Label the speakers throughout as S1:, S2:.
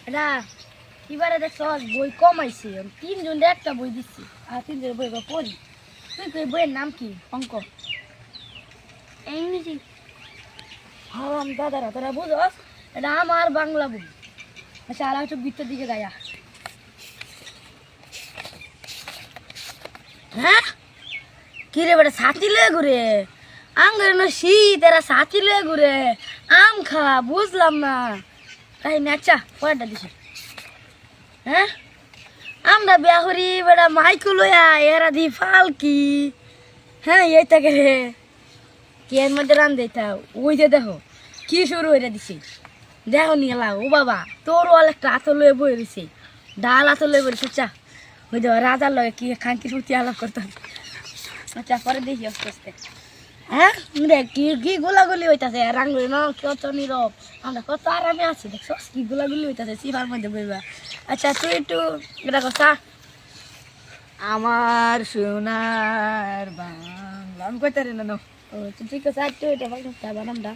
S1: এটা এবারে দেখছ বই কমাইছে তিনজন একটা বই দিচ্ছি আর তিনজন বই পড়ি তুই কই বইয়ের নাম কি অঙ্ক ইংরেজি হারাম দাদারা তোরা বুঝস এটা আমার বাংলা বই আচ্ছা আর একটু বৃত্তের দিকে গায়া হ্যাঁ কি রে বেটা ছাতি লয়ে ঘুরে আঙ্গের না শীত এরা ছাতি লয়ে ঘুরে আম খা বুঝলাম না তাই না আচ্ছা পরেরটা দিছি হ্যাঁ আমরা বিয়া করি বেটা মাইকু লইয়া এরা দি ফালকি হ্যাঁ এইটাকে রে কি এর মধ্যে রান দিতা ওই যে দেখো কি শুরু হয়ে দিছি দেখো নিয়ে লাও ও বাবা তোর ওয়াল একটা আতো লয়ে বই রয়েছে ডাল আতো লয়ে বলেছে চা ওই যে রাজার লয়ে কি খাঙ্কি ফুটি আলাপ করতাম আচ্ছা পরে দেখি আস্তে আস্তে হ্যাঁ রে কি কি গোলাগুলি হইতাছে রাঙ্গুলি ন কত নীরব আমরা কত আরামে আছি দেখছো কি গোলাগুলি হইতাছে সিফার মধ্যে বইবা আচ্ছা তুই একটু এটা কথা আমার সোনার বাংলা আমি কইতে রে না ও ঠিক আছে একটু এটা বাংলা বানামটা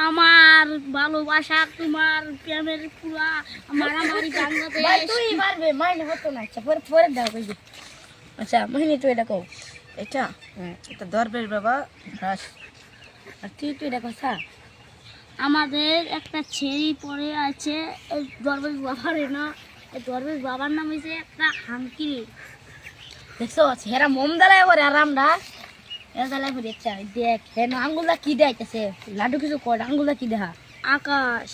S2: আমার ভালোবাসা তোমার প্রেমের পুরা মারামারি বাংলাদেশ
S1: ভাই তুই মারবে মাইনে হতো না আচ্ছা পরে পরে দাও কই আচ্ছা মহিনী তুই এটা কও
S3: এটা এটা দরবেশ বাবা ঘাস
S1: আর তুই তুই এটা কথা
S2: আমাদের একটা ছেড়ি পড়ে আছে এই দরবেশ বাবার না এই দরবেশ বাবার নাম হয়েছে একটা হাঙ্কি
S1: দেখছো হেরা মোম দালায় করে আরামটা এরা দালায় করে আচ্ছা দেখ হেন আঙ্গুলটা কি দেখাইতেছে লাডু কিছু কর আঙ্গুলটা কি দেখা
S2: আকাশ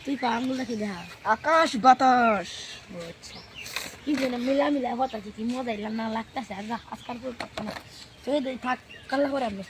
S1: তুই পা আঙ্গুলটা কি দেখা
S3: আকাশ বাতাস
S1: আচ্ছা কি যেন মিলা মিলা হতাছে কি মজা না লাগতেছে আর আজকাল করে পারতো না তুই থাক কাল্লা করে আমরা